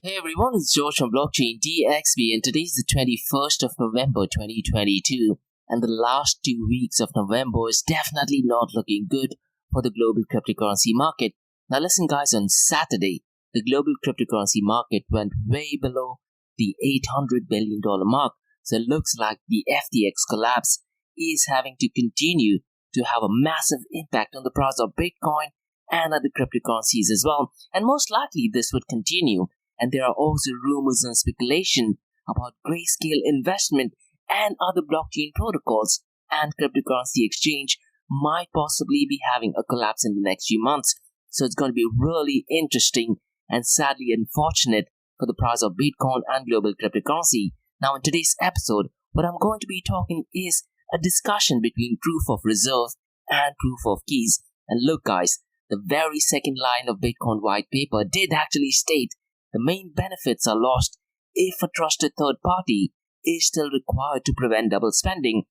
Hey everyone, it's George from Blockchain DXB and today is the 21st of November 2022 and the last 2 weeks of November is definitely not looking good for the global cryptocurrency market. Now listen guys, on Saturday, the global cryptocurrency market went way below the $800 billion mark, so it looks like the FTX collapse is having to continue to have a massive impact on the price of Bitcoin and other cryptocurrencies as well, and most likely this would continue. And there are also rumors and speculation about grayscale investment and other blockchain protocols and cryptocurrency exchange might possibly be having a collapse in the next few months. So it's going to be really interesting and sadly unfortunate for the price of Bitcoin and global cryptocurrency. Now in today's episode, what I'm going to be talking is a discussion between proof of reserve and proof of keys. And look guys, the very second line of Bitcoin white paper did actually state the main benefits are lost if a trusted third party is still required to prevent double spending.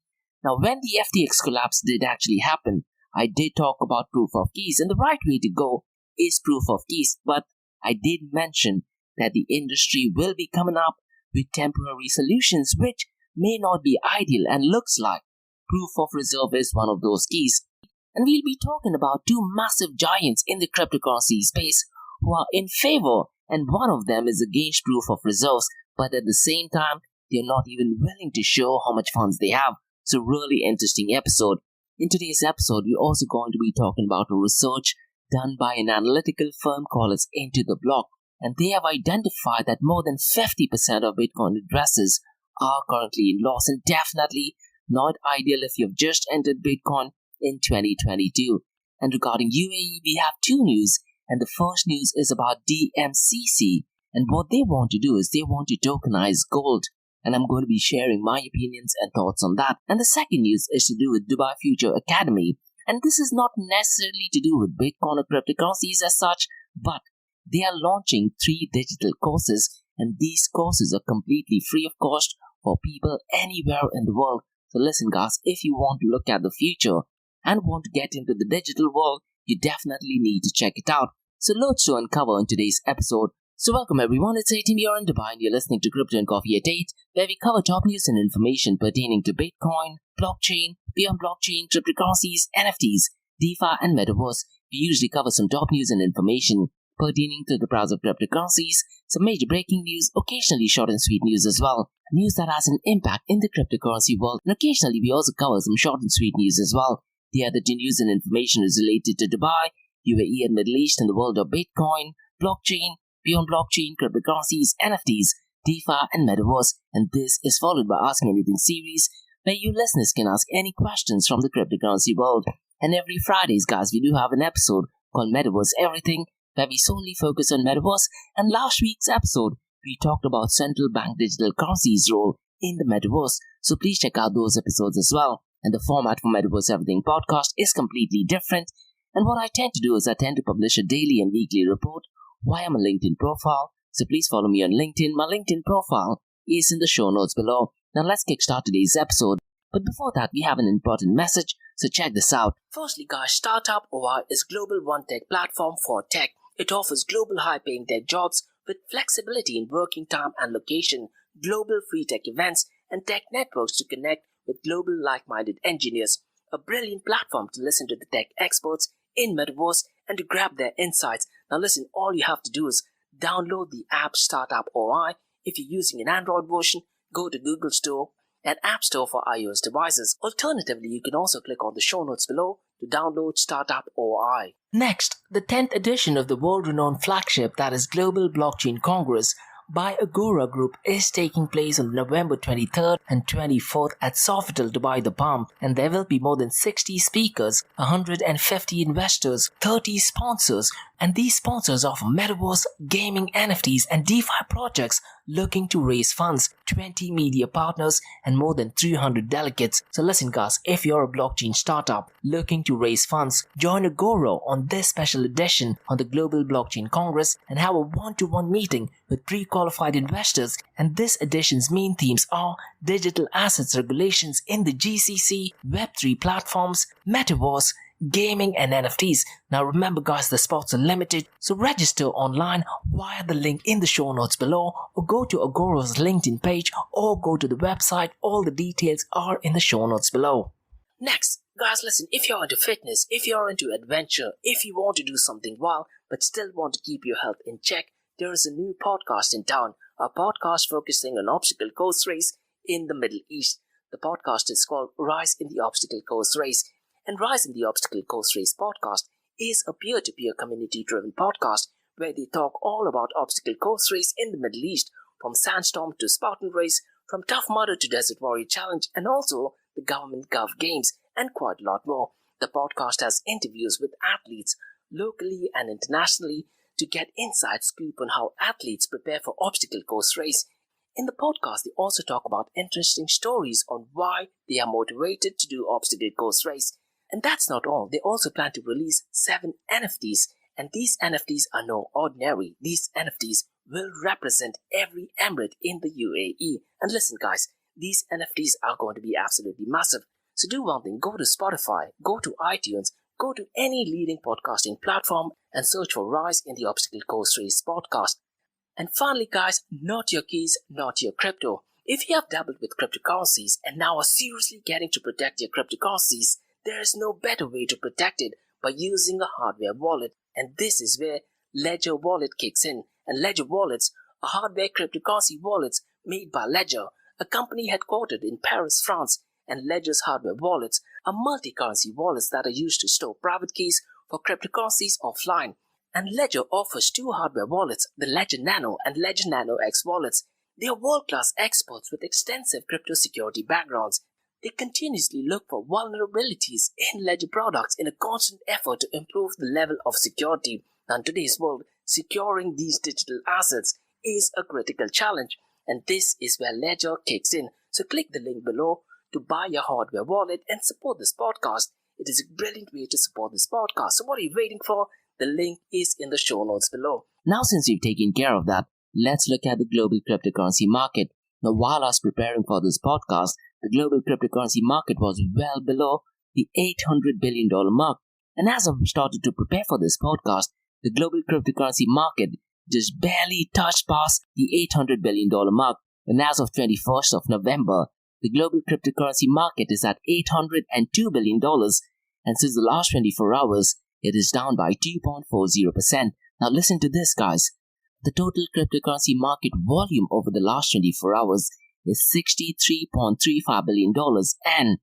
Now, when the FTX collapse did actually happen, I did talk about proof of keys, and the right way to go is proof of keys, but I did mention that the industry will be coming up with temporary solutions which may not be ideal, and looks like proof of reserve is one of those keys. And we'll be talking about two massive giants in the cryptocurrency space who are in favor, and one of them is against proof of reserves, but at the same time, they're not even willing to show how much funds they have. So really interesting episode. In today's episode, we're also going to be talking about a research done by an analytical firm called as Into the Block, and they have identified that more than 50% of Bitcoin addresses are currently in loss, and definitely not ideal if you've just entered Bitcoin in 2022. And regarding UAE, we have two news. And the first news is about DMCC, and what they want to do is they want to tokenize gold, and I'm going to be sharing my opinions and thoughts on that. And the second news is to do with Dubai Future Academy, and this is not necessarily to do with Bitcoin or cryptocurrencies as such, but they are launching 3 digital courses, and these courses are completely free of cost for people anywhere in the world. So listen guys, if you want to look at the future and want to get into the digital world, you definitely need to check it out. So loads to uncover in today's episode. So welcome everyone, it's 18 here in Dubai and you're listening to Crypto and Coffee at 8, where we cover top news and information pertaining to Bitcoin, blockchain, beyond blockchain, cryptocurrencies, NFTs, DeFi and Metaverse. We usually cover some top news and information pertaining to the price of cryptocurrencies, some major breaking news, occasionally short and sweet news as well, news that has an impact in the cryptocurrency world, and occasionally we also cover some short and sweet news as well. The other two news and information is related to Dubai, UAE and Middle East and the world of Bitcoin, blockchain, beyond blockchain, cryptocurrencies, NFTs, DeFi and Metaverse. And this is followed by Ask Me Anything series, where you listeners can ask any questions from the cryptocurrency world. And every Fridays, guys, we do have an episode called Metaverse Everything, where we solely focus on Metaverse. And last week's episode, we talked about central bank digital currencies' role in the Metaverse. So please check out those episodes as well. And the format for Metaverse Everything podcast is completely different. And what I tend to do is I tend to publish a daily and weekly report via my LinkedIn profile. So please follow me on LinkedIn. My LinkedIn profile is in the show notes below. Now let's kickstart today's episode. But before that, we have an important message. So check this out. Firstly, guys, Startup OI is global one tech platform for tech. It offers global high-paying tech jobs with flexibility in working time and location, global free tech events, and tech networks to connect with global like-minded engineers. A brilliant platform to listen to the tech experts in Metaverse and to grab their insights. Now listen, all you have to do is download the app Startup OI. If you're using an Android version, go to Google Store and App Store for iOS devices. Alternatively, you can also click on the show notes below to download Startup OI. Next, the 10th edition of the world-renowned flagship, that is Global Blockchain Congress by Agora Group, is taking place on November 23rd and 24th at Sofitel Dubai The Palm, and there will be more than 60 speakers, 150 investors, 30 sponsors, and these sponsors offer Metaverse, gaming, NFTs, and DeFi projects looking to raise funds, 20 media partners, and more than 300 delegates. So listen guys, if you're a blockchain startup looking to raise funds, join Agora on this special edition on the Global Blockchain Congress and have a one-to-one meeting with pre-qualified investors. And this edition's main themes are digital assets regulations in the GCC, Web3 platforms, Metaverse, gaming and NFTs. Now remember guys, the spots are limited, so register online via the link in the show notes below, or go to Agora's LinkedIn page, or go to the website. All the details are in the show notes below. Next, guys, listen, if you're into fitness, if you're into adventure, if you want to do something wild but still want to keep your health in check, there is a new podcast in town, a podcast focusing on obstacle course race in the Middle East. The podcast is called Rise in the Obstacle Course Race, and Rise in the Obstacle Course Race podcast is a peer-to-peer community-driven podcast where they talk all about obstacle course race in the Middle East, from Sandstorm to Spartan Race, from Tough Mudder to Desert Warrior Challenge, and also the Government Gov Games, and quite a lot more. The podcast has interviews with athletes locally and internationally to get inside scoop on how athletes prepare for obstacle course race. In the podcast, they also talk about interesting stories on why they are motivated to do obstacle course race. And that's not all. They also plan to release 7 NFTs, and these NFTs are no ordinary. These NFTs will represent every emirate in the UAE. And listen guys, these NFTs are going to be absolutely massive. So do one thing, go to Spotify, go to iTunes, go to any leading podcasting platform and search for Rise in the Obstacle Course Race podcast. And finally guys, not your keys, not your crypto. If you have dabbled with cryptocurrencies and now are seriously getting to protect your cryptocurrencies, there is no better way to protect it by using a hardware wallet. And this is where Ledger Wallet kicks in. And Ledger Wallets are hardware cryptocurrency wallets made by Ledger, a company headquartered in Paris, France. And Ledger's hardware wallets are multi-currency wallets that are used to store private keys for cryptocurrencies offline. And Ledger offers 2 hardware wallets, the Ledger Nano and Ledger Nano X wallets. They are world-class experts with extensive crypto security backgrounds. They continuously look for vulnerabilities in Ledger products in a constant effort to improve the level of security. Now, in today's world, securing these digital assets is a critical challenge, and this is where Ledger kicks in. So click the link below to buy your hardware wallet and support this podcast. It is a brilliant way to support this podcast. So what are you waiting for? The link is in the show notes below. Now, since we've taken care of that, let's look at the global cryptocurrency market. Now, while I was preparing for this podcast, the global cryptocurrency market was well below the $800 billion mark. And as I've started to prepare for this podcast, the global cryptocurrency market just barely touched past the $800 billion mark. And as of 21st of November, the global cryptocurrency market is at $802 billion. And since the last 24 hours, it is down by 2.40%. Now listen to this guys. The total cryptocurrency market volume over the last 24 hours is $63.35 billion, and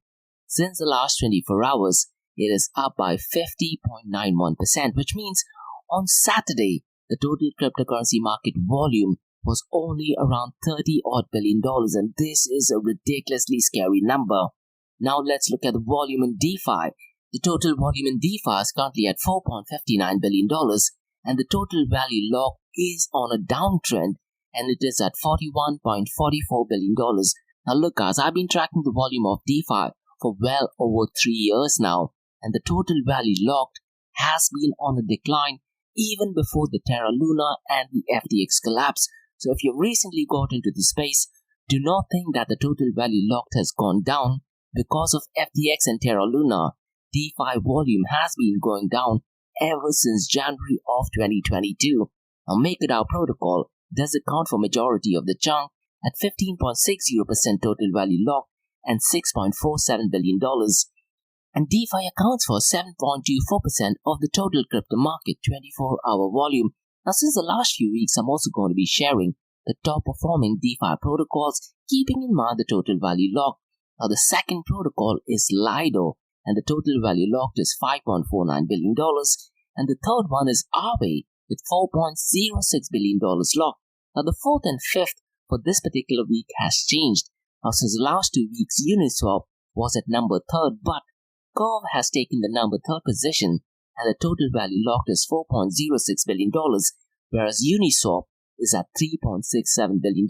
since the last 24 hours, it is up by 50.91%, which means on Saturday, the total cryptocurrency market volume was only around $30-odd billion, and this is a ridiculously scary number. Now let's look at the volume in DeFi. The total volume in DeFi is currently at $4.59 billion, and the total value locked is on a downtrend, and it is at $41.44 billion. Now look guys, I've been tracking the volume of DeFi for well over 3 years now, and the total value locked has been on a decline even before the Terra Luna and the FTX collapse. So if you've recently got into the space, do not think that the total value locked has gone down because of FTX and Terra Luna. DeFi volume has been going down ever since January of 2022. Now MakerDAO protocol does account for majority of the chunk at 15.60% total value locked and $6.47 billion. And DeFi accounts for 7.24% of the total crypto market 24-hour volume. Now since the last few weeks, I'm also going to be sharing the top performing DeFi protocols, keeping in mind the total value locked. Now the second protocol is Lido, and the total value locked is $5.49 billion. And the third one is Aave with $4.06 billion locked. Now the fourth and fifth for this particular week has changed. Now since the last 2 weeks, Uniswap was at number 3rd, but Curve has taken the number 3rd position, and the total value locked is $4.06 billion, whereas Uniswap is at $3.67 billion,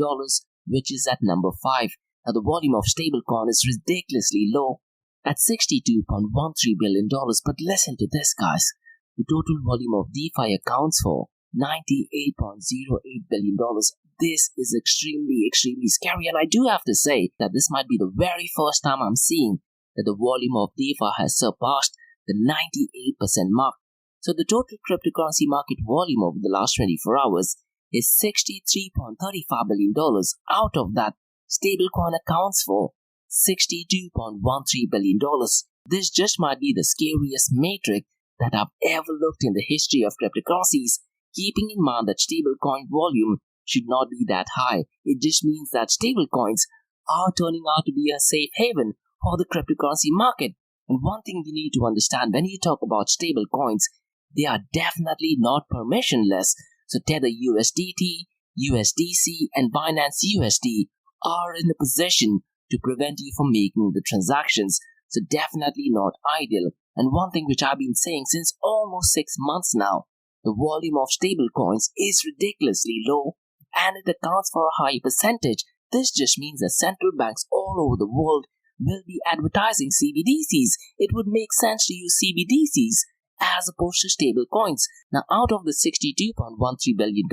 which is at number 5. Now the volume of stablecoin is ridiculously low at $62.13 billion, but listen to this guys, the total volume of DeFi accounts for $98.08 billion. This is extremely scary, and I do have to say that this might be the very first time I'm seeing that the volume of DeFi has surpassed the 98% mark. So the total cryptocurrency market volume over the last 24 hours is $63.35 billion. Out of that, stablecoin accounts for $62.13 billion. This just might be the scariest metric that I've ever looked in the history of cryptocurrencies, keeping in mind that stablecoin volume should not be that high. It just means that stablecoins are turning out to be a safe haven for the cryptocurrency market. And one thing you need to understand when you talk about stablecoins, they are definitely not permissionless. So Tether USDT, USDC, and Binance USD are in a position to prevent you from making the transactions. So definitely not ideal. And one thing which I've been saying since almost 6 months now, the volume of stablecoins is ridiculously low and it accounts for a high percentage. This just means that central banks all over the world will be advertising CBDCs. It would make sense to use CBDCs as opposed to stable coins. Now, out of the $62.13 billion,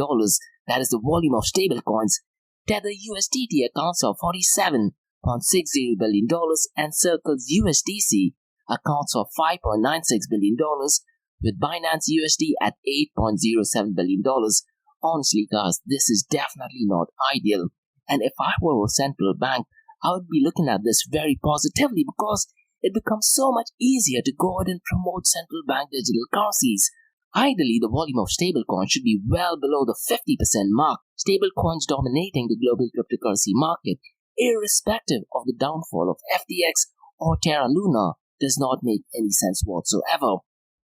that is the volume of stable coins, Tether USDT accounts for $47.60 billion and Circle's USDC accounts for $5.96 billion, with Binance USD at $8.07 billion. Honestly, guys, this is definitely not ideal. And if I were a central bank, I would be looking at this very positively because it becomes so much easier to go ahead and promote central bank digital currencies. Ideally, the volume of stablecoins should be well below the 50% mark, stablecoins dominating the global cryptocurrency market, irrespective of the downfall of FTX or Terra Luna, does not make any sense whatsoever.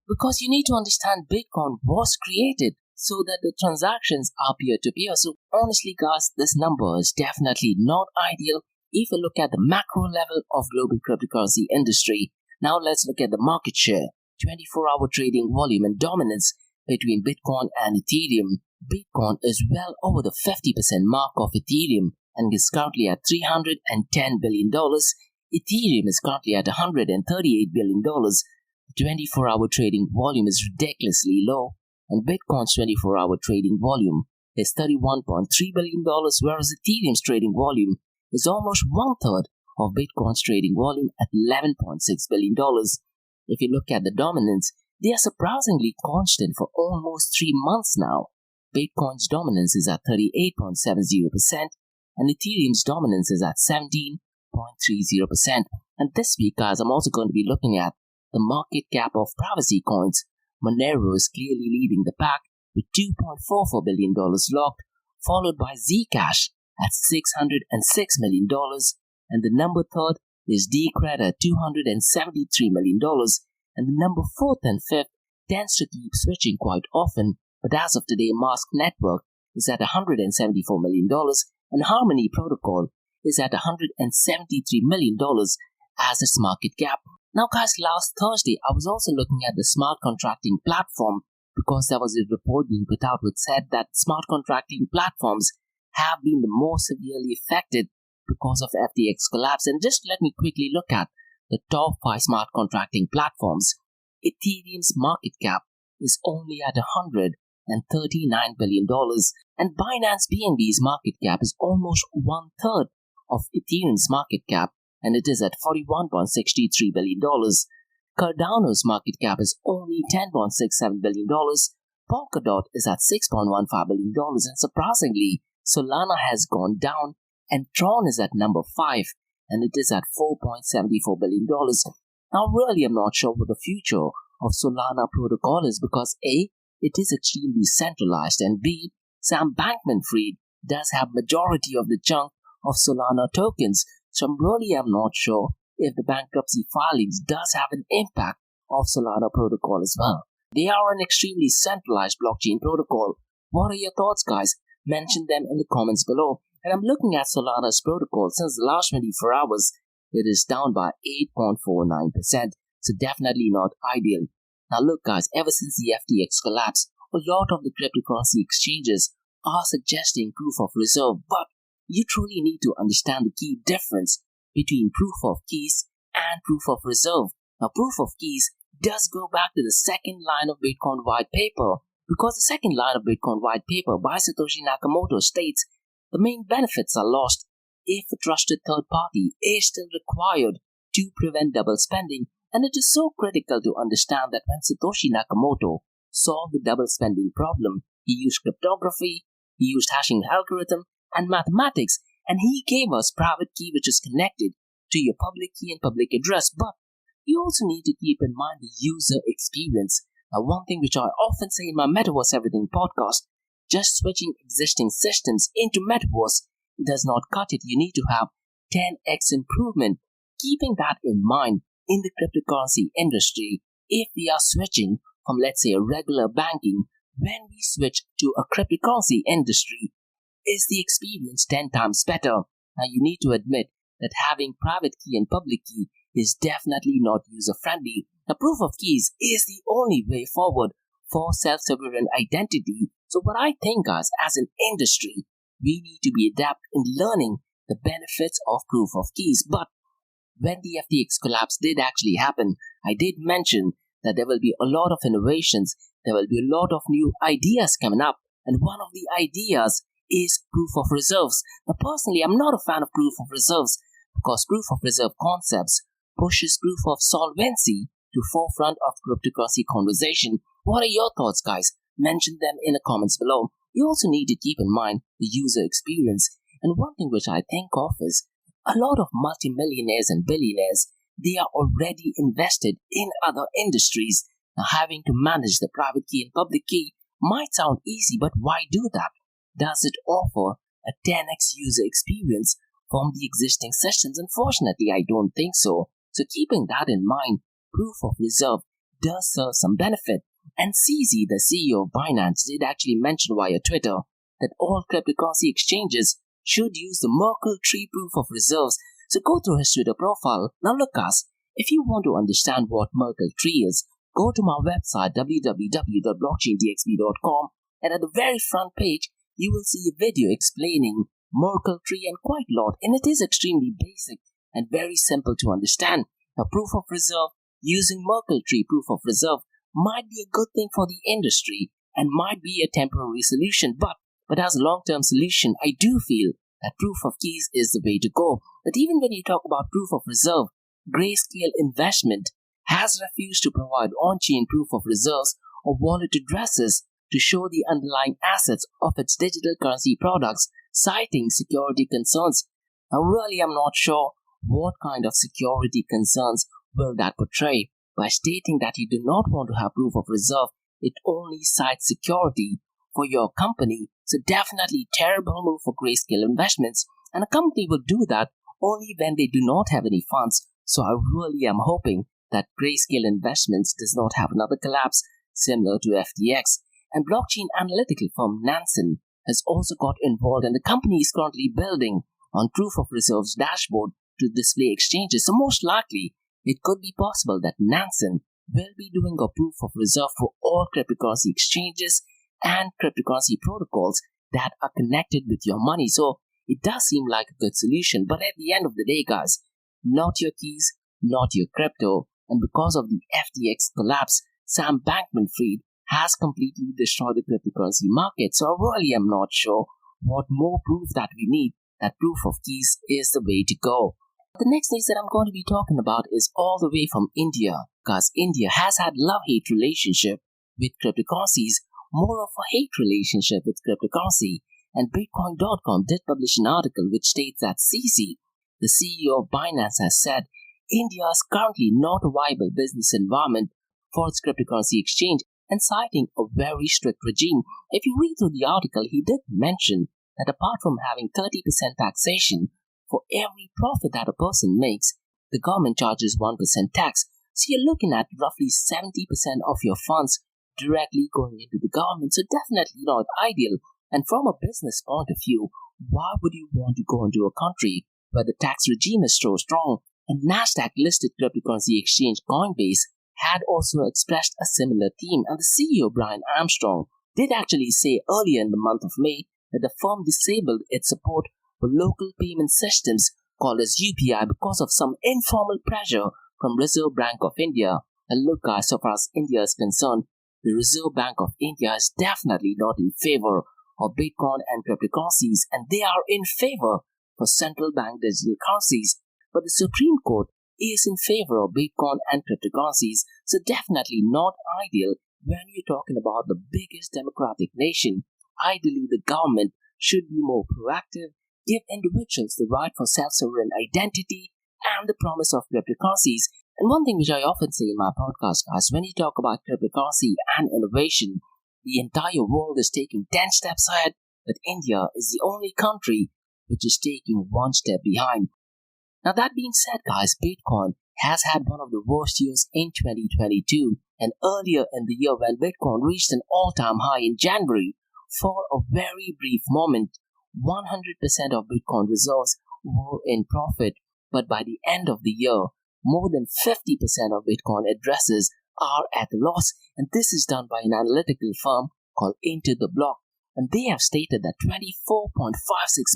Because you need to understand Bitcoin was created so that the transactions are peer-to-peer. So honestly, guys, this number is definitely not ideal if you look at the macro level of global cryptocurrency industry. Now let's look at the market share, 24-hour trading volume and dominance between Bitcoin and Ethereum. Bitcoin is well over the 50% mark of Ethereum and is currently at $310 billion. Ethereum is currently at $138 billion. The 24-hour trading volume is ridiculously low, and Bitcoin's 24-hour trading volume is $31.3 billion, whereas Ethereum's trading volume is almost one-third of Bitcoin's trading volume at $11.6 billion. If you look at the dominance, they are surprisingly constant for almost 3 months now. Bitcoin's dominance is at 38.70%, and Ethereum's dominance is at 17.30%. And this week, guys, I'm also going to be looking at the market cap of privacy coins. Monero is clearly leading the pack with $2.44 billion locked, followed by Zcash at $606 million, and the number third is Decred at $273 million, and the number fourth and fifth tends to keep switching quite often, but as of today, Mask Network is at $174 million, and Harmony Protocol is at $173 million as its market cap. Now, guys, last Thursday, I was also looking at the smart contracting platform because there was a report being put out which said that smart contracting platforms have been the most severely affected because of FTX collapse. And just let me quickly look at the top 5 smart contracting platforms. Ethereum's market cap is only at $139 billion, and Binance BNB's market cap is almost one-third of Ethereum's market cap, and it is at $41.63 billion. Cardano's market cap is only $10.67 billion. Polkadot is at $6.15 billion, and surprisingly, Solana has gone down, and Tron is at number 5, and it is at $4.74 billion. Now, really, I'm not sure what the future of Solana protocol is because A, it is extremely centralized, and B, Sam Bankman-Fried does have majority of the chunk of Solana tokens. So I'm not sure if the bankruptcy filings does have an impact of Solana protocol as well. They are an extremely centralized blockchain protocol. What are your thoughts, guys? Mention them in the comments below. And I'm looking at Solana's protocol since the last 24 hours. It is down by 8.49%. So definitely not ideal. Now look, guys, ever since the FTX collapse, a lot of the cryptocurrency exchanges are suggesting proof of reserve, but you truly need to understand the key difference between proof of keys and proof of reserve. Now, proof of keys does go back to the second line of Bitcoin white paper, because the second line of Bitcoin white paper by Satoshi Nakamoto states the main benefits are lost if a trusted third party is still required to prevent double spending, And it is so critical to understand that when Satoshi Nakamoto solved the double spending problem, he used cryptography, he used hashing algorithm and mathematics, and he gave us private key which is connected to your public key and public address. But you also need to keep in mind the user experience. Now, one thing which I often say in my Metaverse Everything podcast, just switching existing systems into Metaverse does not cut it. You need to have 10x improvement. Keeping that in mind, in the cryptocurrency industry, if we are switching from, let's say, a regular banking, when we switch to a cryptocurrency industry, is the experience 10 times better? Now, you need to admit that having private key and public key is definitely not user-friendly. The proof of keys is the only way forward for self-sovereign identity. So what I think, guys, as an industry, we need to be adept in learning the benefits of proof of keys. But when the FTX collapse did actually happen, I did mention that there will be a lot of innovations, there will be a lot of new ideas coming up, and one of the ideas is proof of reserves. Now, personally, I'm not a fan of proof of reserves because proof of reserve concepts pushes proof of solvency to forefront of cryptocurrency conversation. What are your thoughts, guys? Mention them in the comments below. You also need to keep in mind the user experience. And one thing which I think of is a lot of multimillionaires and billionaires, they are already invested in other industries. Now, having to manage the private key and public key might sound easy, but why do that? Does it offer a 10x user experience from the existing systems? Unfortunately, I don't think so. So keeping that in mind, proof of reserve does serve some benefit. And CZ, the CEO of Binance, did actually mention via Twitter that all cryptocurrency exchanges should use the Merkle tree proof of reserves. So go through his Twitter profile. Now look, guys, if you want to understand what Merkle tree is, go to my website www.blockchaindxb.com, and at the very front page, you will see a video explaining Merkle tree and quite a lot, and it is extremely basic and very simple to understand. A proof of reserve using Merkle tree proof of reserve might be a good thing for the industry and might be a temporary solution, but as a long-term solution, I do feel that proof of keys is the way to go. But even when you talk about proof of reserve, Grayscale Investment has refused to provide on-chain proof of reserves or wallet addresses to show the underlying assets of its digital currency products, citing security concerns. Now, really, I'm not sure what kind of security concerns will that portray. By stating that you do not want to have proof of reserve, it only cites security for your company. So definitely terrible move for Grayscale Investments, and a company will do that only when they do not have any funds. So I really am hoping that Grayscale Investments does not have another collapse similar to FTX. And blockchain analytical firm Nansen has also got involved, and the company is currently building on proof of reserves dashboard to display exchanges. So most likely, it could be possible that Nansen will be doing a proof of reserve for all cryptocurrency exchanges and cryptocurrency protocols that are connected with your money. So it does seem like a good solution, but at the end of the day, guys, not your keys, not your crypto. And because of the FTX collapse, Sam Bankman-Fried has completely destroyed the cryptocurrency market. So I really am not sure what more proof that we need that proof of keys is the way to go. The next news that I'm going to be talking about is all the way from India, because India has had love-hate relationship with cryptocurrencies, more of a hate relationship with cryptocurrency. And Bitcoin.com did publish an article which states that CZ, the CEO of Binance, has said India is currently not a viable business environment for its cryptocurrency exchange, and citing a very strict regime. If you read through the article, he did mention that apart from having 30% taxation for every profit that a person makes, the government charges 1% tax. So you're looking at roughly 70% of your funds directly going into the government. So definitely not ideal. And from a business point of view, why would you want to go into a country where the tax regime is so strong? And Nasdaq listed cryptocurrency exchange Coinbase had also expressed a similar theme, and the CEO Brian Armstrong did actually say earlier in the month of May that the firm disabled its support for local payment systems called as UPI because of some informal pressure from Reserve Bank of India. And look, guys, so far as India is concerned, the Reserve Bank of India is definitely not in favor of Bitcoin and cryptocurrencies, and they are in favor for central bank digital currencies. But the Supreme Court is in favor of Bitcoin and cryptocurrencies, so definitely not ideal when you're talking about the biggest democratic nation. Ideally, the government should be more proactive, give individuals the right for self-sovereign identity and the promise of cryptocurrencies. And one thing which I often say in my podcast, guys, when you talk about cryptocurrency and innovation, the entire world is taking 10 steps ahead, but India is the only country which is taking one step behind. Now, that being said, guys, Bitcoin has had one of the worst years in 2022, and earlier in the year when Bitcoin reached an all-time high in January, for a very brief moment, 100% of Bitcoin reserves were in profit, but by the end of the year, more than 50% of Bitcoin addresses are at a loss, and this is done by an analytical firm called Into the Block, and they have stated that 24.56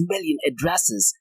million addresses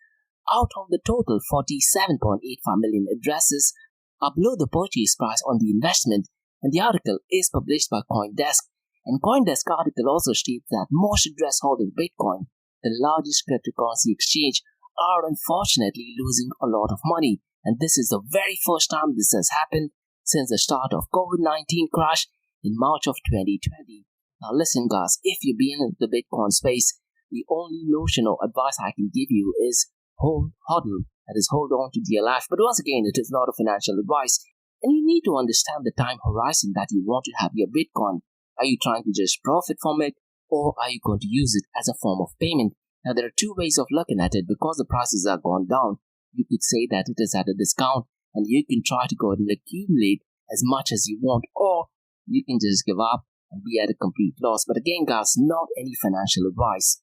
out of the total 47.85 million addresses are below the purchase price on the investment, and the article is published by CoinDesk. And CoinDesk article also states that most address holding Bitcoin, the largest cryptocurrency exchange, are unfortunately losing a lot of money, and this is the very first time this has happened since the start of COVID-19 crash in March of 2020. Now listen, guys, if you've been in the Bitcoin space, the only notion or advice I can give you is hodl, that is, hold on to dear life. But once again, it is not a financial advice, and you need to understand the time horizon that you want to have your Bitcoin. Are you trying to just profit from it, or are you going to use it as a form of payment? Now, there are two ways of looking at it. Because the prices are gone down, you could say that it is at a discount, and you can try to go ahead and accumulate as much as you want, or you can just give up and be at a complete loss. But again, guys, not any financial advice.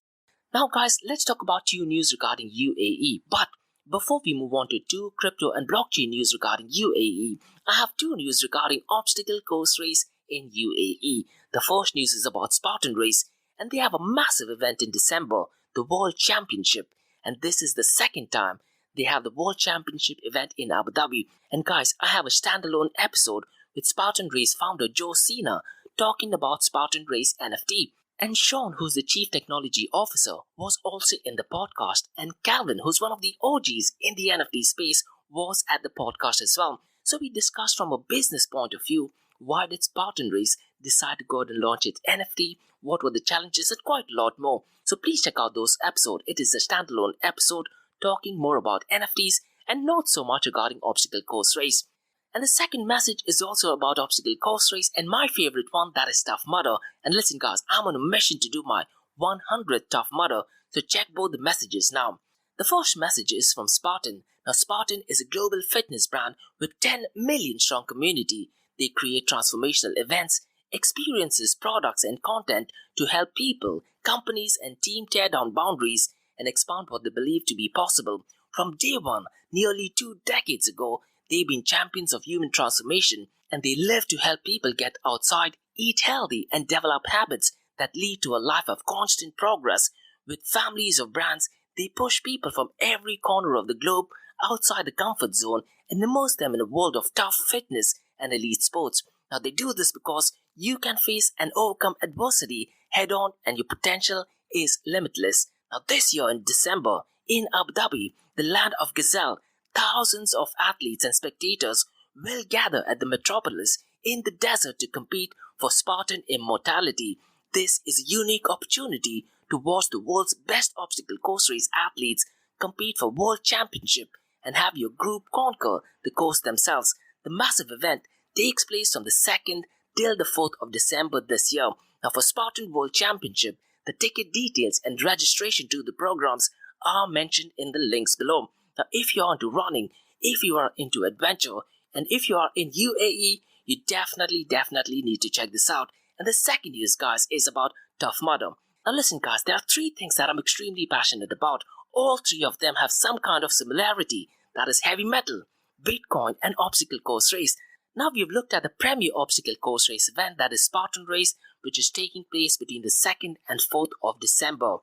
Now, guys, let's talk about two news regarding UAE. But before we move on to two crypto and blockchain news regarding UAE, I have two news regarding obstacle course race in UAE. The first news is about Spartan Race, and they have a massive event in December, the World Championship. And this is the second time they have the World Championship event in Abu Dhabi. And guys, I have a standalone episode with Spartan Race founder Joe Cena talking about Spartan Race NFT. And Sean, who's the Chief Technology Officer, was also in the podcast. And Calvin, who's one of the OGs in the NFT space, was at the podcast as well. So we discussed from a business point of view, why did Spartan Race decide to go ahead and launch its NFT, what were the challenges, and quite a lot more. So please check out those episodes. It is a standalone episode talking more about NFTs and not so much regarding obstacle course race. And the second message is also about obstacle course race and my favorite one, that is Tough Mudder. And listen, guys, I'm on a mission to do my 100th Tough Mudder, so check both the messages now. The first message is from Spartan. Now, Spartan is a global fitness brand with 10 million strong community. They create transformational events, experiences, products, and content to help people, companies, and teams tear down boundaries and expand what they believe to be possible. From day one, nearly 2 decades ago, they've been champions of human transformation, and they live to help people get outside, eat healthy, and develop habits that lead to a life of constant progress. With families of brands, they push people from every corner of the globe outside the comfort zone and immerse them in a world of tough fitness and elite sports. Now, they do this because you can face and overcome adversity head on, and your potential is limitless. Now, this year in December, in Abu Dhabi, the land of Gazelle, thousands of athletes and spectators will gather at the metropolis in the desert to compete for Spartan immortality. This is a unique opportunity to watch the world's best obstacle course race athletes compete for world championship and have your group conquer the course themselves. The massive event takes place from the 2nd till the 4th of December this year. Now, for Spartan World Championship, the ticket details and registration to the programs are mentioned in the links below. Now, if you are into running, if you are into adventure, and if you are in UAE, you definitely need to check this out. And the second news, guys, is about Tough Mudder. Now listen, guys, there are 3 things that I'm extremely passionate about. All 3 of them have some kind of similarity. That is heavy metal, Bitcoin, and obstacle course race. Now we've looked at the premier obstacle course race event, that is Spartan Race, which is taking place between the 2nd and 4th of December.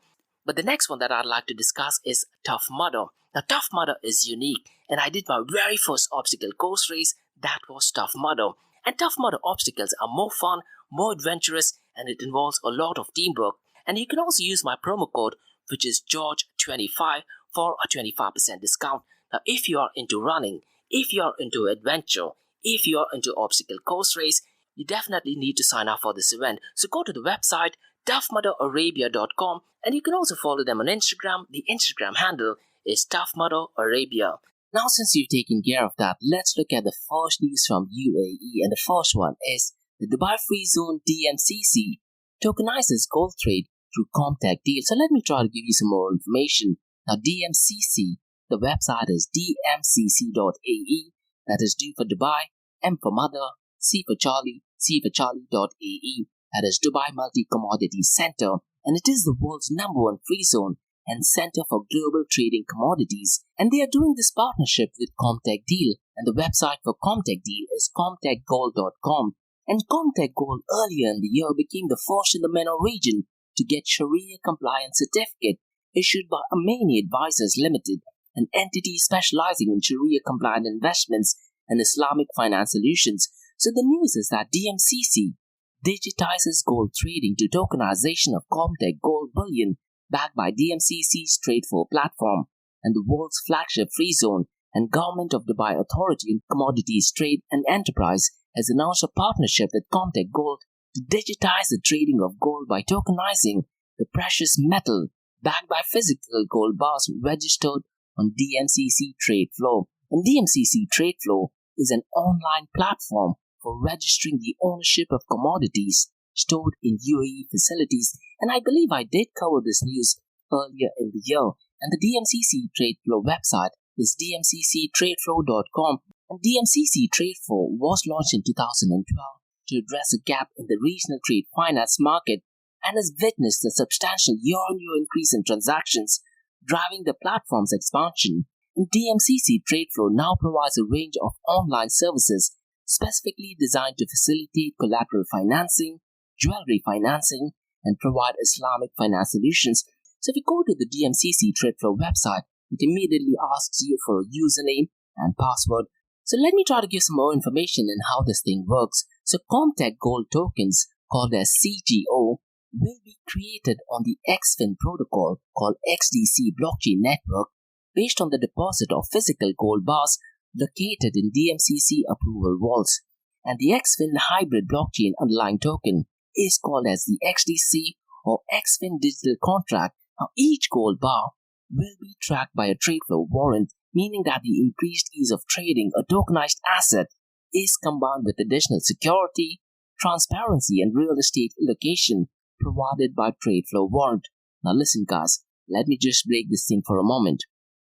But the next one that I'd like to discuss is Tough Mudder. Now, Tough Mudder is unique, and I did my very first obstacle course race, that was Tough Mudder. And Tough Mudder obstacles are more fun, more adventurous, and it involves a lot of teamwork. And you can also use my promo code, which is George25, for a 25% discount. Now, if you are into running, if you're into adventure, if you're into obstacle course race, you definitely need to sign up for this event. So go to the website toughmudderarabia.com, and you can also follow them on Instagram. The Instagram handle is toughmudderarabia. Now, since you've taken care of that, let's look at the first news from UAE, and the first one is the Dubai Free Zone DMCC tokenizes gold trade through Comtech deal. So let me try to give you some more information. Now, DMCC, the website is dmcc.ae, that is D for Dubai, M for Mother, C for Charlie, C for Charlie.ae, that is Dubai Multi-Commodity Center, and it is the world's #1 free zone and center for global trading commodities. And they are doing this partnership with Comtech Deal, and the website for Comtech Deal is comtechgold.com. And Comtech Gold earlier in the year became the first in the MENA region to get Sharia compliance certificate issued by Amani Advisors Limited, an entity specializing in Sharia compliant investments and Islamic finance solutions. So the news is that DMCC digitizes gold trading to tokenization of Comtech Gold Bullion backed by DMCC's Trade4 platform, and the world's flagship free zone and Government of Dubai Authority in Commodities Trade and Enterprise has announced a partnership with Comtech Gold to digitize the trading of gold by tokenizing the precious metal backed by physical gold bars registered on DMCC Trade4. And DMCC Trade4 is an online platform for registering the ownership of commodities stored in UAE facilities, and I believe I did cover this news earlier in the year. And the DMCC Trade4 website is dmcctrade4.com, and DMCC Trade4 was launched in 2012 to address a gap in the regional trade finance market and has witnessed a substantial year-on-year increase in transactions, driving the platform's expansion. And DMCC Trade4 now provides a range of online services specifically designed to facilitate collateral financing, jewelry financing, and provide Islamic finance solutions. So if you go to the DMCC Trade4 website, it immediately asks you for a username and password. So let me try to give some more information on how this thing works. So Comtech Gold tokens, called as CGO, will be created on the XFIN protocol called XDC blockchain network based on the deposit of physical gold bars located in DMCC approval vaults. And the XFIN hybrid blockchain underlying token is called as the XDC or XFIN digital contract. Now each gold bar will be tracked by a Trade4 warrant, meaning that the increased ease of trading a tokenized asset is combined with additional security, transparency, and real estate allocation provided by Trade4 warrant. Now listen guys, let me just break this thing for a moment.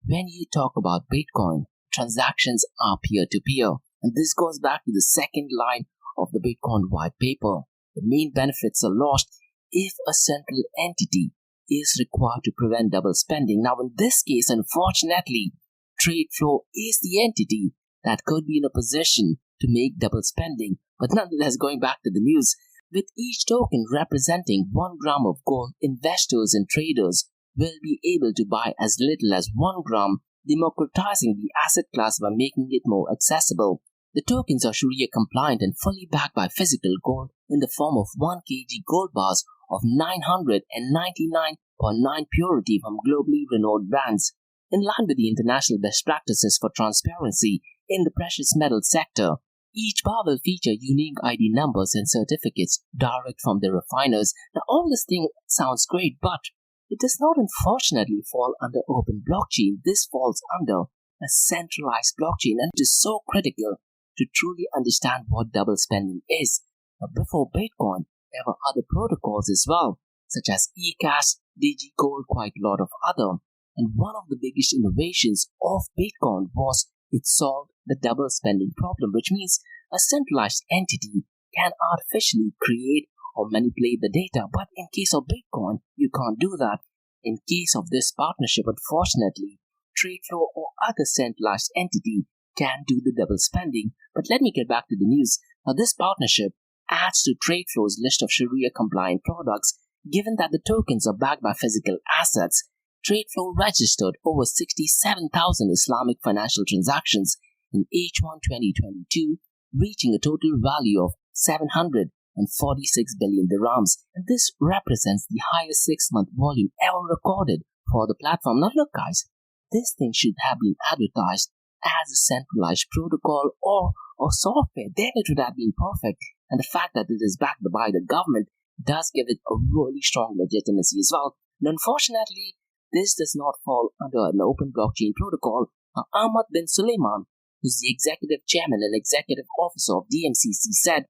When you talk about Bitcoin, transactions are peer-to-peer, and this goes back to the second line of the Bitcoin white paper. The main benefits are lost if a central entity is required to prevent double spending. Now in this case, unfortunately, Trade4 is the entity that could be in a position to make double spending. But nonetheless, going back to the news, with each token representing 1 gram of gold, investors and traders will be able to buy as little as 1 gram, democratizing the asset class by making it more accessible. The tokens are Sharia compliant and fully backed by physical gold in the form of 1 kg gold bars of 999.9 purity from globally renowned brands. In line with the international best practices for transparency in the precious metal sector, each bar will feature unique ID numbers and certificates direct from the refiners. Now all this thing sounds great, but it does not unfortunately fall under open blockchain. This falls under a centralized blockchain, and it is so critical to truly understand what double spending is. Now, before Bitcoin, there were other protocols as well, such as eCash, DigiGold, quite a lot of other. And one of the biggest innovations of Bitcoin was it solved the double spending problem, which means a centralized entity can artificially create or manipulate the data. But in case of Bitcoin, you can't do that. In case of this partnership, unfortunately, Trade4 or other centralized entity can do the double spending. But let me get back to the news. Now, this partnership adds to Trade4's list of Sharia compliant products. Given that the tokens are backed by physical assets, Trade4 registered over 67,000 Islamic financial transactions in H1 2022, reaching a total value of 746 billion dirhams. And this represents the highest 6-month volume ever recorded for the platform. Now look guys, this thing should have been advertised as a centralized protocol or software, then it would have been perfect. And the fact that it is backed by the government does give it a really strong legitimacy as well. And unfortunately, this does not fall under an open blockchain protocol. Ahmad bin Suleiman, who's the executive chairman and executive officer of DMCC, said,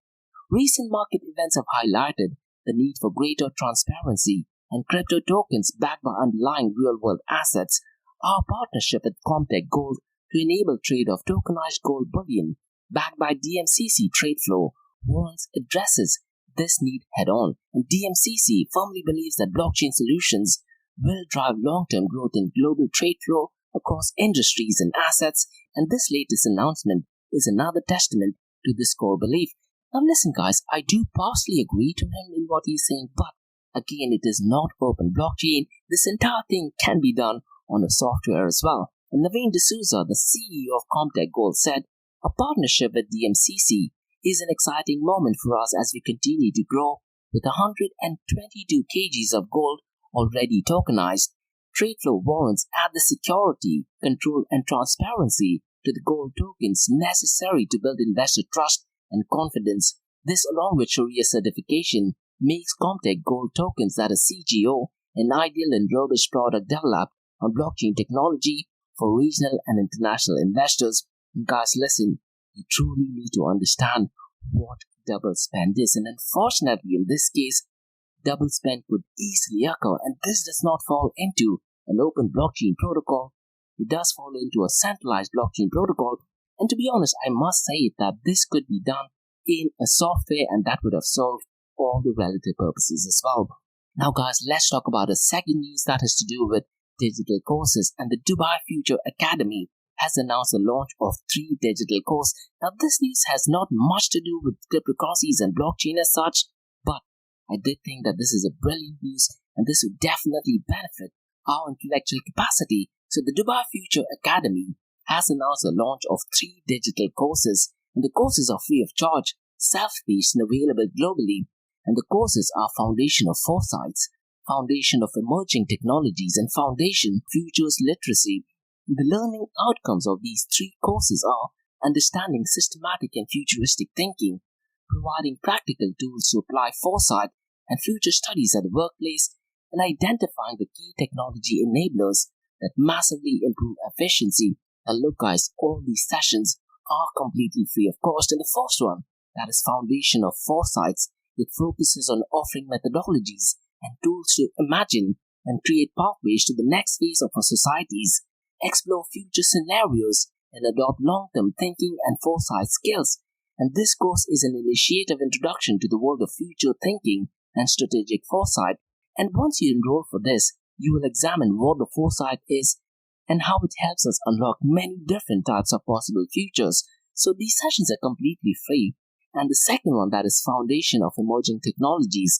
"Recent market events have highlighted the need for greater transparency and crypto tokens backed by underlying real-world assets. Our partnership with Comtech Gold to enable trade of tokenized gold bullion backed by DMCC trade flow warrants addresses this need head-on. And DMCC firmly believes that blockchain solutions will drive long-term growth in global trade flow across industries and assets, and this latest announcement is another testament to this core belief." Now listen guys, I do partially agree to him in what he's saying, but again, it is not open blockchain. This entire thing can be done on a software as well. And Naveen D'Souza, the CEO of Comtech Gold, said, "A partnership with DMCC is an exciting moment for us as we continue to grow with 122 kgs of gold already tokenized. Trade flow warrants add the security, control, and transparency to the gold tokens necessary to build investor trust and confidence. This, along with Sharia certification, makes Comtech Gold tokens, that is CGO, an ideal and robust product developed on blockchain technology for regional and international investors." And guys, listen, you truly need to understand what double spend is. And unfortunately, in this case, double spend could easily occur, and this does not fall into an open blockchain protocol. It does fall into a centralized blockchain protocol. And to be honest, I must say that this could be done in a software, and that would have solved all the relative purposes as well. Now guys, let's talk about a second news that has to do with digital courses. And the Dubai Future Academy has announced the launch of 3 digital courses. Now this news has not much to do with cryptocurrencies and blockchain as such, but I did think that this is a brilliant news, and this would definitely benefit our intellectual capacity. So the Dubai Future Academy has announced the launch of 3 digital courses, and the courses are free of charge, self-paced and available globally. And the courses are Foundation of Foresights, Foundation of Emerging Technologies, and Foundation Futures Literacy. The learning outcomes of these 3 courses are understanding systematic and futuristic thinking, providing practical tools to apply foresight and future studies at the workplace, and identifying the key technology enablers that massively improve efficiency. And look guys, all these sessions are completely free of cost. And the first one, that is Foundation of Foresights, it focuses on offering methodologies and tools to imagine and create pathways to the next phase of our societies, explore future scenarios, and adopt long-term thinking and foresight skills. And this course is an initiative introduction to the world of future thinking and strategic foresight. And once you enroll for this, you will examine what the foresight is and how it helps us unlock many different types of possible futures. So these sessions are completely free. And the second one, that is Foundation of Emerging Technologies,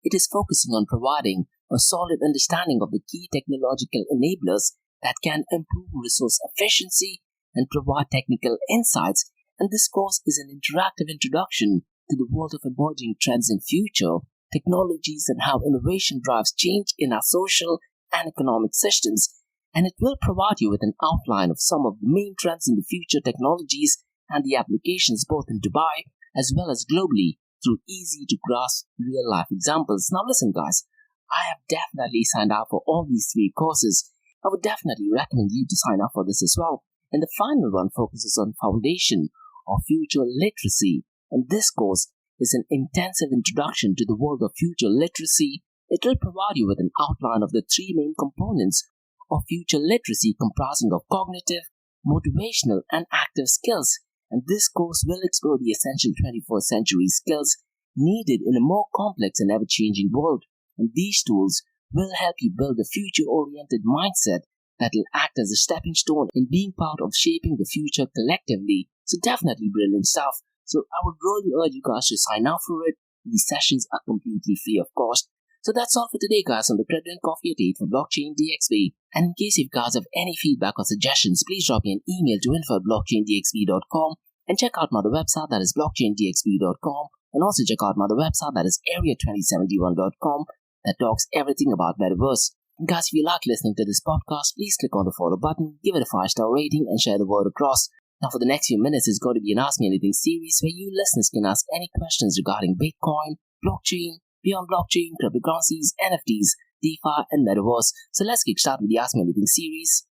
it is focusing on providing a solid understanding of the key technological enablers that can improve resource efficiency and provide technical insights. And this course is an interactive introduction to the world of emerging trends in future technologies and how innovation drives change in our social and economic systems. And it will provide you with an outline of some of the main trends in the future technologies and the applications both in Dubai as well as globally through easy to grasp real life examples. Now listen guys, I have definitely signed up for all these 3 courses. I would definitely recommend you to sign up for this as well. And the final one focuses on Foundation of Future Literacy. And this course is an intensive introduction to the world of future literacy. It will provide you with an outline of the 3 main components of future literacy, comprising of cognitive, motivational, and active skills. And this course will explore the essential 21st century skills needed in a more complex and ever-changing world. And these tools will help you build a future-oriented mindset that will act as a stepping stone in being part of shaping the future collectively. So definitely brilliant stuff. So I would really urge you guys to sign up for it. These sessions are completely free of cost. So that's all for today guys on the Crypto and Coffee Update for Blockchain DXB. And in case you guys have any feedback or suggestions, please drop me an email to info@blockchaindxb.com and check out my other website, that is blockchaindxb.com, and also check out my other website, that is area2071.com, that talks everything about metaverse. And guys, if you like listening to this podcast, please click on the follow button, give it a 5-star rating, and share the word across. Now, for the next few minutes, it's going to be an Ask Me Anything series where you listeners can ask any questions regarding Bitcoin, blockchain, beyond blockchain, cryptocurrencies, NFTs, DeFi, and Metaverse. So let's kick start with the Ask Me Anything series.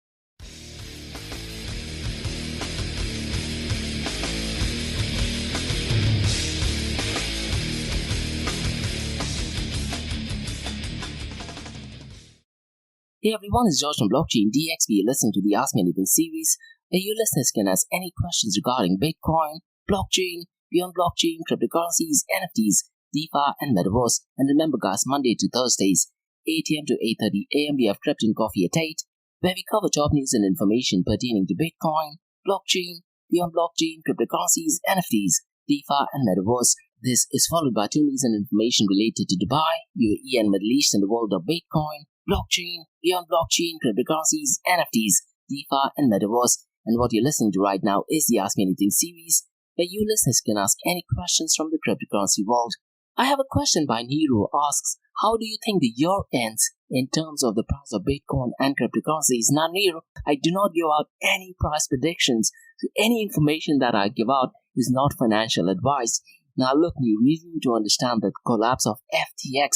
Hey everyone, it's George from Blockchain DXB. You're listening to the Ask Me Anything series where you listeners can ask any questions regarding Bitcoin, blockchain, beyond blockchain, cryptocurrencies, NFTs, DeFi, and Metaverse. And remember guys, Monday to Thursdays, 8 a.m. to 8:30 a.m. we have Crypto and Coffee at 8, where we cover top news and information pertaining to Bitcoin, blockchain, beyond blockchain, cryptocurrencies, NFTs, DeFi, and Metaverse. This is followed by 2 news and information related to Dubai, UAE, and Middle East in the world of Bitcoin, blockchain, beyond blockchain, cryptocurrencies, NFTs, DeFi, and Metaverse. And what you're listening to right now is the Ask Me Anything series, where you listeners can ask any questions from the cryptocurrency world. I have a question by Nero who asks, how do you think the year ends in terms of the price of Bitcoin and cryptocurrencies? Now Nero, I do not give out any price predictions, so any information that I give out is not financial advice. Now look, you need to understand that the collapse of FTX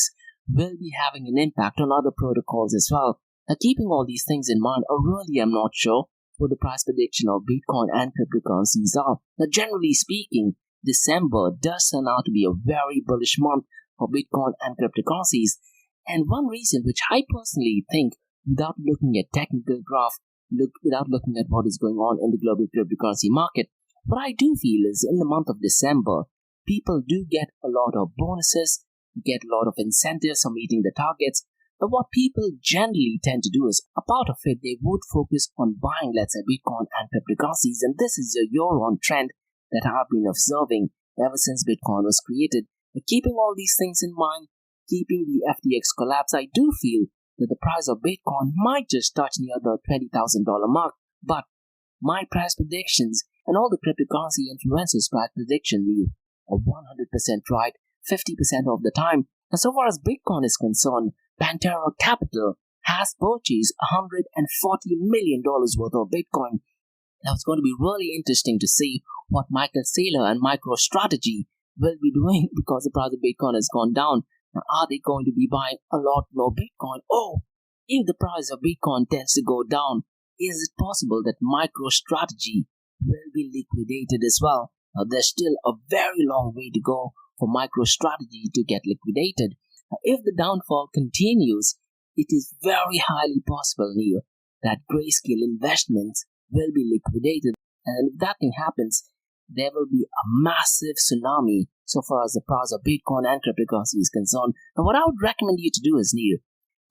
will be having an impact on other protocols as well. Now, keeping all these things in mind, I really am not sure what the price prediction of Bitcoin and cryptocurrencies are. Now, generally speaking, December does turn out to be a very bullish month for Bitcoin and cryptocurrencies. And one reason which I personally think, without looking at technical graph, without looking at what is going on in the global cryptocurrency market, what I do feel is in the month of December, people do get a lot of bonuses, get a lot of incentives for meeting the targets. But what people generally tend to do is, a part of it, they would focus on buying, let's say, Bitcoin and cryptocurrencies. And this is a year-on trend that I've been observing ever since Bitcoin was created. But keeping all these things in mind, keeping the FTX collapse, I do feel that the price of Bitcoin might just touch near the $20,000 mark. But my price predictions and all the cryptocurrency influencers' price prediction are 100% right 50% of the time. And so far as Bitcoin is concerned, Pantera Capital has purchased $140 million worth of Bitcoin. Now it's going to be really interesting to see what Michael Saylor and MicroStrategy will be doing because the price of Bitcoin has gone down. Now, are they going to be buying a lot more Bitcoin? Oh, if the price of Bitcoin tends to go down, is it possible that MicroStrategy will be liquidated as well? Now, there's still a very long way to go for MicroStrategy to get liquidated. Now, if the downfall continues, it is very highly possible here that Grayscale Investments will be liquidated. And if that thing happens, there will be a massive tsunami so far as the price of Bitcoin and cryptocurrency is concerned. And what I would recommend you to do is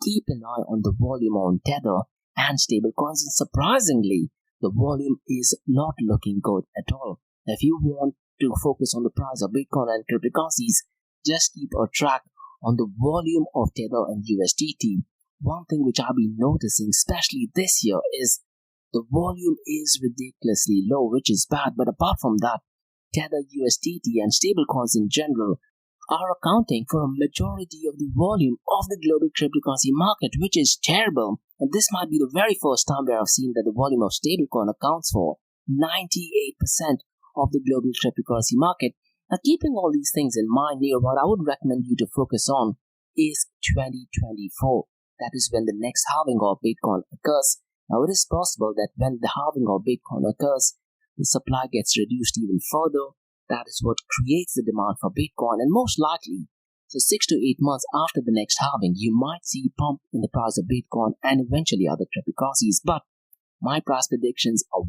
keep an eye on the volume on Tether and stablecoins. And surprisingly, the volume is not looking good at all. Now, if you want to focus on the price of Bitcoin and cryptocurrencies, just keep a track on the volume of Tether and USDT. One thing which I've been noticing, especially this year, is the volume is ridiculously low, which is bad. But apart from that, Tether, USDT, and stablecoins in general are accounting for a majority of the volume of the global cryptocurrency market, which is terrible. And this might be the very first time where I've seen that the volume of stablecoin accounts for 98% of the global cryptocurrency market. Now, keeping all these things in mind here, what I would recommend you to focus on is 2024. That is when the next halving of Bitcoin occurs. Now, it is possible that when the halving of Bitcoin occurs, the supply gets reduced even further. That is what creates the demand for Bitcoin, and most likely, so 6 to 8 months after the next halving, you might see a pump in the price of Bitcoin and eventually other cryptocurrencies. But my price predictions are 100%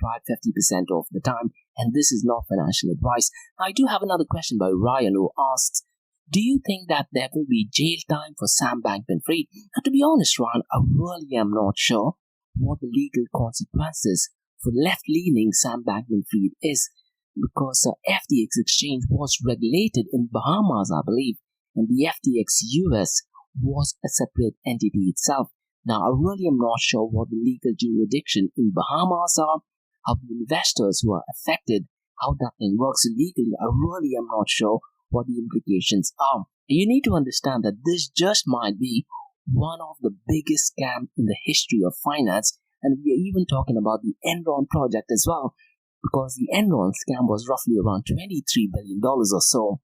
right 50% of the time, and this is not financial advice. I do have another question by Ryan who asks, do you think that there will be jail time for Sam Bankman-Fried? To be honest, Ryan, I really am not sure what the legal consequences for left-leaning Sam Bankman-Fried is, because the FTX exchange was regulated in Bahamas, I believe, and the FTX US was a separate entity itself. Now, I really am not sure what the legal jurisdiction in Bahamas are, how the investors who are affected, how that thing works legally. I really am not sure what the implications are. You need to understand that this just might be one of the biggest scams in the history of finance, and we are even talking about the Enron project as well, because the Enron scam was roughly around $23 billion or so.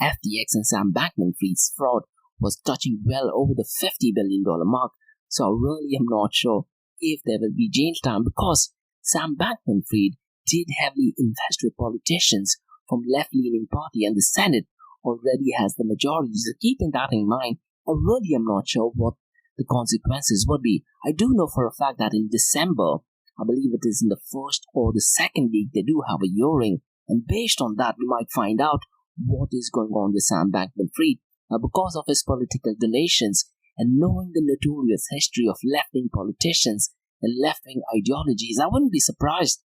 FTX and Sam Bankman-Fried's fraud was touching well over the $50 billion mark, so I really am not sure if there will be jail time, because Sam Bankman-Fried did heavily invest with politicians from left-leaning party, and the Senate already has the majority. So keeping that in mind, I really am not sure what the consequences would be. I do know for a fact that in December, I believe it is in the first or the second week, they do have a hearing, and based on that, we might find out what is going on with Sam Bankman-Fried. Because of his political donations and knowing the notorious history of left-wing politicians and left-wing ideologies, I wouldn't be surprised,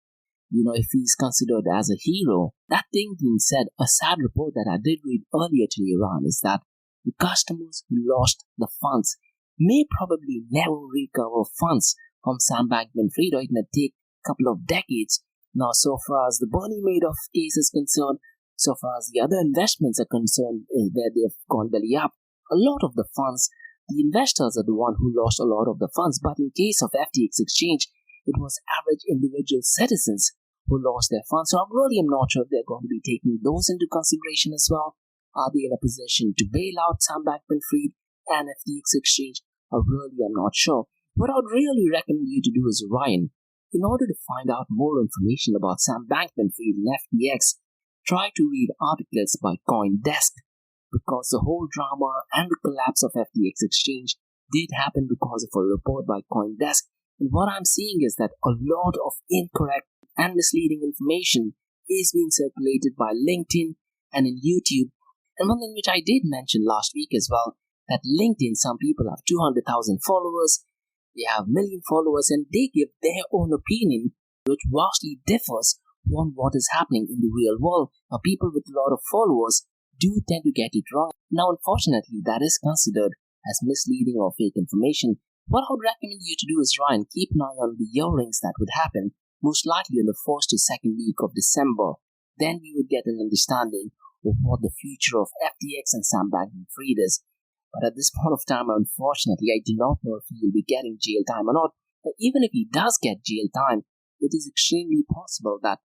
if he's considered as a hero. That thing being said, a sad report that I did read earlier today, Iran, is that the customers who lost the funds may probably never recover funds from Sam Bankman-Fried, or it may take a couple of decades. Now, so far as the Bernie Madoff case is concerned, so far as the other investments are concerned, where they've gone belly up, a lot of the funds, the investors are the one who lost a lot of the funds. But in case of FTX exchange, it was average individual citizens who lost their funds. So I really am not sure if they're going to be taking those into consideration as well. Are they in a position to bail out Sam Bankman-Fried and FTX exchange? I really am not sure. What I would really recommend you to do is, Ryan, in order to find out more information about Sam Bankman-Fried and FTX, try to read articles by CoinDesk, because the whole drama and the collapse of FTX exchange did happen because of a report by CoinDesk. And what I'm seeing is that a lot of incorrect and misleading information is being circulated by LinkedIn and in YouTube. And one thing which I did mention last week as well, that LinkedIn, some people have 200,000 followers, they have million followers, and they give their own opinion, which vastly differs on what is happening in the real world. Now, people with a lot of followers do tend to get it wrong. Now, unfortunately, that is considered as misleading or fake information. What I would recommend you to do is, Ryan, keep an eye on the hearings that would happen, most likely in the first or second week of December. Then we would get an understanding of what the future of FTX and Sam Bankman-Fried is. But at this point of time, unfortunately, I do not know if he will be getting jail time or not. But even if he does get jail time, it is extremely possible that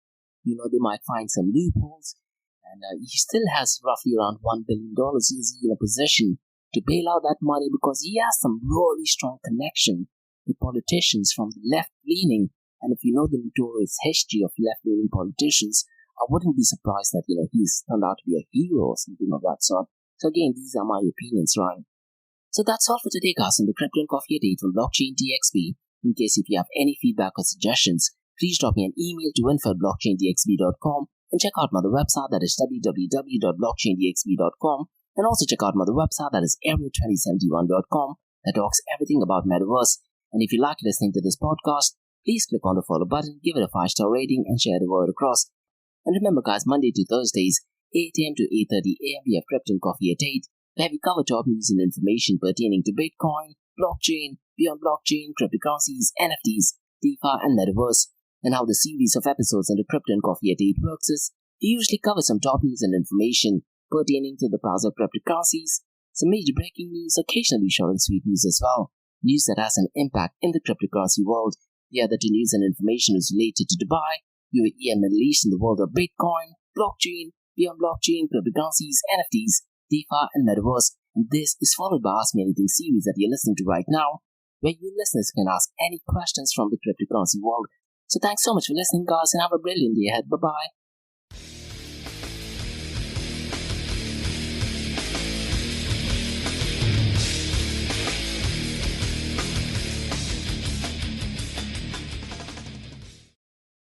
they might find some loopholes, and he still has roughly around $1 billion. Is he in a position to bail out that money, because he has some really strong connection with politicians from the left-leaning? And if you know the notorious history of left-leaning politicians, I wouldn't be surprised that he's turned out to be a hero or something of that sort. So again, these are my opinions, Ryan. So that's all for today, guys, on the Crypto and Coffee Update from Blockchain DXB. In case if you have any feedback or suggestions, please drop me an email to info@blockchaindxb.com, and check out my other website, that is www.blockchaindxb.com, and also check out my other website, that is area2071.com, that talks everything about Metaverse. And if you like listening to this podcast, please click on the follow button, give it a 5-star rating, and share the word across. And remember, guys, Monday to Thursdays, 8 a.m. to 8:30 a.m., we have Crypto and Coffee at 8, where we cover top news and information pertaining to Bitcoin, blockchain, beyond blockchain, cryptocurrencies, NFTs, DeFi, and Metaverse. And how the series of episodes on the Crypto and Coffee at 8 works is, we usually cover some top news and information pertaining to the price of cryptocurrencies, some major breaking news, occasionally short and sweet news as well, news that has an impact in the cryptocurrency world. The other two news and information is related to Dubai, UAE, and Middle East in the world of Bitcoin, blockchain, beyond blockchain, cryptocurrencies, NFTs, DeFi, and Metaverse. And this is followed by Ask Me Anything series that you're listening to right now, where you listeners can ask any questions from the cryptocurrency world. So thanks so much for listening, guys, and have a brilliant day ahead. Bye-bye.